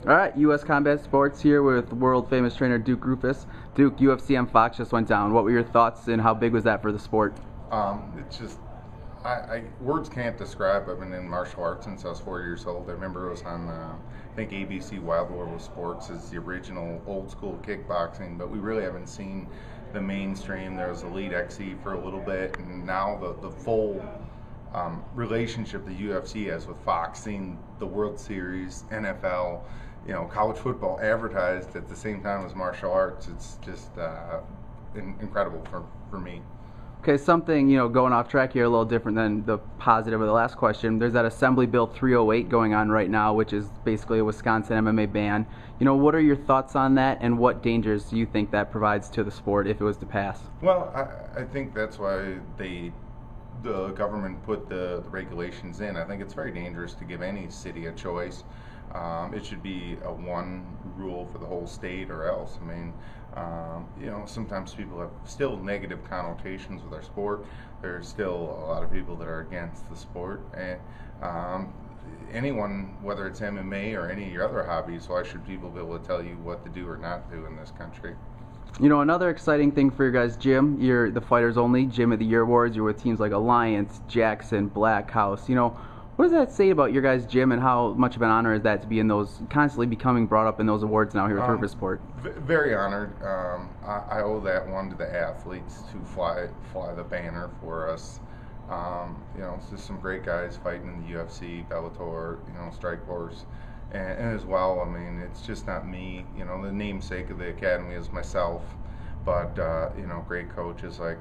All right, U.S. Combat Sports here with world famous trainer Duke Roufus. Duke, UFC on Fox just went down. What were your thoughts and how big was that for the sport? It's just, words can't describe. I've been in martial arts since I was 4 years old. I remember it was on, I think ABC Wild World of Sports is the original old school kickboxing, but we really haven't seen the mainstream. There was Elite XC for a little bit, and now the full relationship the UFC has with Fox, seeing the World Series, NFL, college football advertised at the same time as martial arts. It's just incredible for me. Okay, something, going off track here a little different than the positive of the last question. There's that Assembly Bill 308 going on right now, which is basically a Wisconsin MMA ban. What are your thoughts on that, and what dangers do you think that provides to the sport if it was to pass? Well, I think that's why the government put the regulations in. I think it's very dangerous to give any city a choice. It should be a one rule for the whole state, or else. I mean, sometimes people have still negative connotations with our sport. There's still a lot of people that are against the sport, and anyone, whether it's MMA or any of your other hobbies, why should people be able to tell you what to do or not do in this country? Another exciting thing for your guys' gym, you're the Fighters Only Gym of the Year awards. You're with teams like Alliance, Jackson, Black House. What does that say about your guys' gym, and how much of an honor is that to be in those, constantly becoming brought up in those awards now here with Roufusport? Very honored. I owe that one to the athletes to fly the banner for us. It's just some great guys fighting in the UFC, Bellator, Strikeforce. And as well, I mean, it's just not me. The namesake of the academy is myself, but great coaches like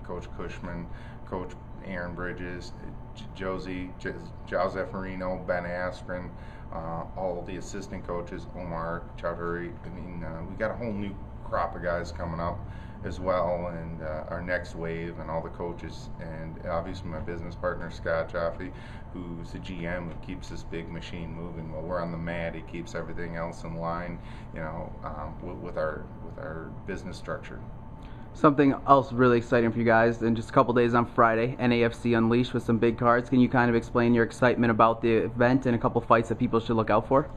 Coach Cushman, Coach Aaron Bridges, Josie, Joe Zaffarino, Ben Askren, all the assistant coaches, Omar Chowdhury. I mean, we got a whole new crop of guys coming up as well, and our next wave, and all the coaches, and obviously my business partner Scott Jaffe, who's the GM, who keeps this big machine moving. While we're on the mat, he keeps everything else in line, with our business structure. Something else really exciting for you guys, in just a couple days on Friday, NAFC Unleashed with some big cards. Can you kind of explain your excitement about the event and a couple fights that people should look out for?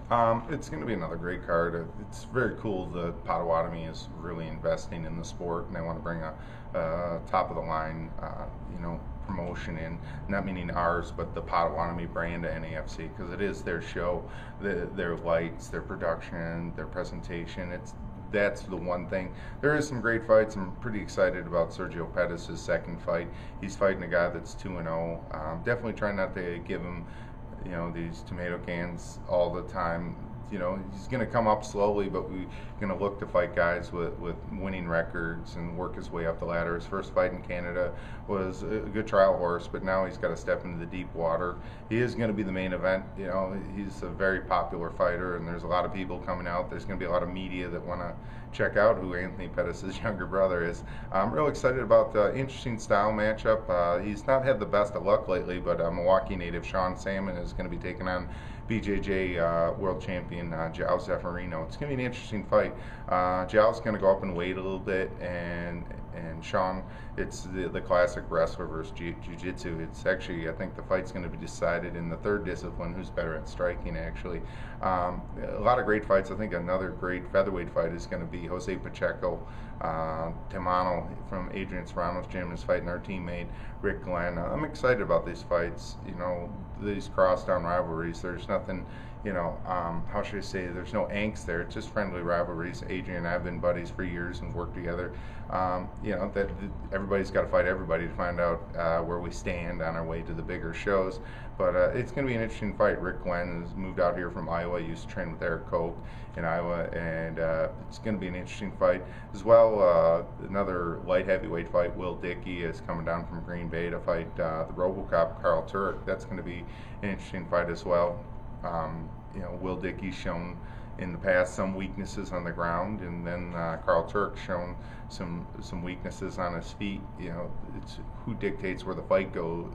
It's going to be another great card. It's very cool that Potawatomi is really investing in the sport, and they want to bring a top of the line, promotion in, not meaning ours, but the Potawatomi brand of NAFC, because it is their show, their lights, their production, their presentation. That's the one thing. There is some great fights. I'm pretty excited about Sergio Pettis' second fight. He's fighting a guy that's 2-0. Definitely trying not to give him, these tomato cans all the time. He's going to come up slowly, but we're going to look to fight guys with winning records and work his way up the ladder. His first fight in Canada was a good trial horse, but now he's got to step into the deep water. He is going to be the main event. He's a very popular fighter, and there's a lot of people coming out. There's going to be a lot of media that want to check out who Anthony Pettis' younger brother is. I'm real excited about the interesting style matchup. He's not had the best of luck lately, but Milwaukee native Sean Salmon is going to be taking on BJJ world champion Joao Zaffarino. It's going to be an interesting fight. Joao's going to go up in weight a little bit, and Sean, it's the classic wrestler versus jiu-jitsu. It's actually, I think the fight's going to be decided in the third discipline, who's better at striking, actually. A lot of great fights. I think another great featherweight fight is going to be Jose Pacheco. Timano from Adrian Serrano's gym is fighting our teammate Rick Glenn. I'm excited about these fights. These crosstown rivalries. There's nothing, how should I say? There's no angst there. It's just friendly rivalries. Adrian and I have been buddies for years and worked together. That everybody's got to fight everybody to find out where we stand on our way to the bigger shows. But it's going to be an interesting fight. Rick Glenn has moved out here from Iowa. He used to train with Eric Koch in Iowa, and it's going to be an interesting fight as well. Another light heavyweight fight. Will Dickey is coming down from Green Bay to fight the RoboCop Carl Turk. That's going to be an interesting fight as well. Will Dickey's shown in the past some weaknesses on the ground, and then Carl Turk's shown some weaknesses on his feet. It's who dictates where the fight goes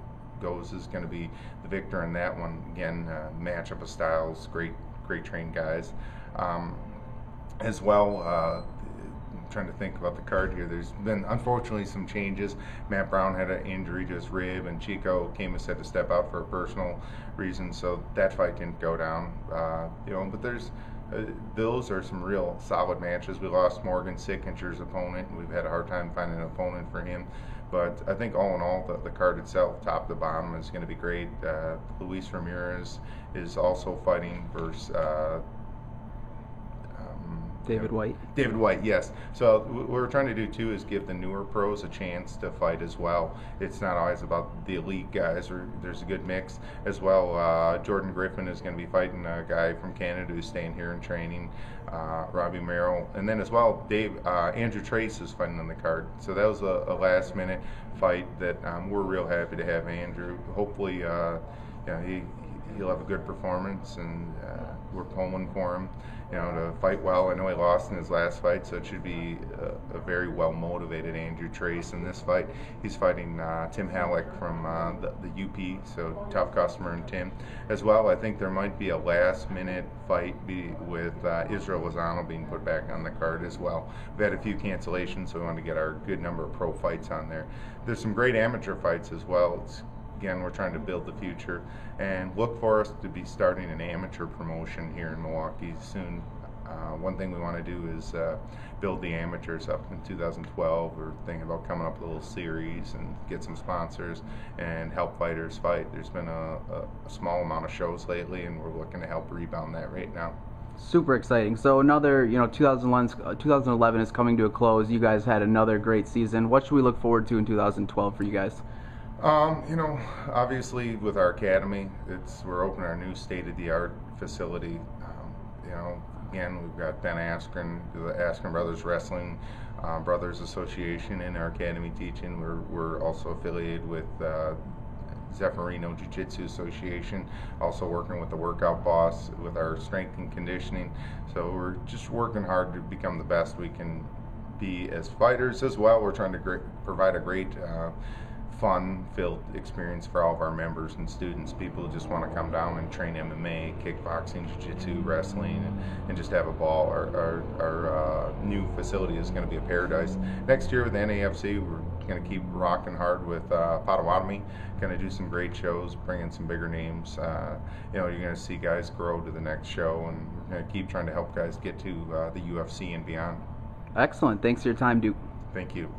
is going to be the victor in that one. Again, matchup of styles, great trained guys. As well, trying to think about the card here. There's been unfortunately some changes. Matt Brown had an injury to his rib, and Chico Camus had to step out for a personal reason, so that fight didn't go down. But those are some real solid matches. We lost Morgan Sickinger's opponent, and we've had a hard time finding an opponent for him. But I think all in all, the card itself, top to bottom, is going to be great. Luis Ramirez is also fighting versus David White. David White, yes. So what we're trying to do too is give the newer pros a chance to fight as well. It's not always about the elite guys, or there's a good mix as well. Jordan Griffin is going to be fighting a guy from Canada who's staying here and training, Robbie Merrill, and then as well Andrew Trace is fighting on the card. So that was a last minute fight that we're real happy to have Andrew. Hopefully he'll have a good performance, and we're pulling for him, to fight well. I know he lost in his last fight, so it should be a very well motivated Andrew Trace in this fight. He's fighting Tim Halleck from the UP, so tough customer in Tim as well. I think there might be a last minute fight with Israel Lozano being put back on the card as well. We've had a few cancellations, so we want to get our good number of pro fights on there. There's some great amateur fights as well. Again, we're trying to build the future, and look for us to be starting an amateur promotion here in Milwaukee soon. One thing we want to do is build the amateurs up in 2012. We're thinking about coming up with a little series and get some sponsors and help fighters fight. There's been a small amount of shows lately, and we're looking to help rebound that right now. Super exciting. So another, 2011 is coming to a close. You guys had another great season. What should we look forward to in 2012 for you guys? Obviously with our academy, we're opening our new state-of-the-art facility. Again, we've got Ben Askren, the Askren Brothers Wrestling Brothers Association in our academy teaching. We're also affiliated with Zeffirino Jiu-Jitsu Association, also working with the Workout Boss with our strength and conditioning. So we're just working hard to become the best we can be as fighters as well. We're trying to provide a great fun-filled experience for all of our members and students, people who just want to come down and train MMA, kickboxing, jiu-jitsu, wrestling, and just have a ball. Our new facility is going to be a paradise. Next year with the NAFC, we're going to keep rocking hard with Potawatomi, going to do some great shows, bring in some bigger names. You're going to see guys grow to the next show, and we're going to keep trying to help guys get to the UFC and beyond. Excellent. Thanks for your time, Duke. Thank you.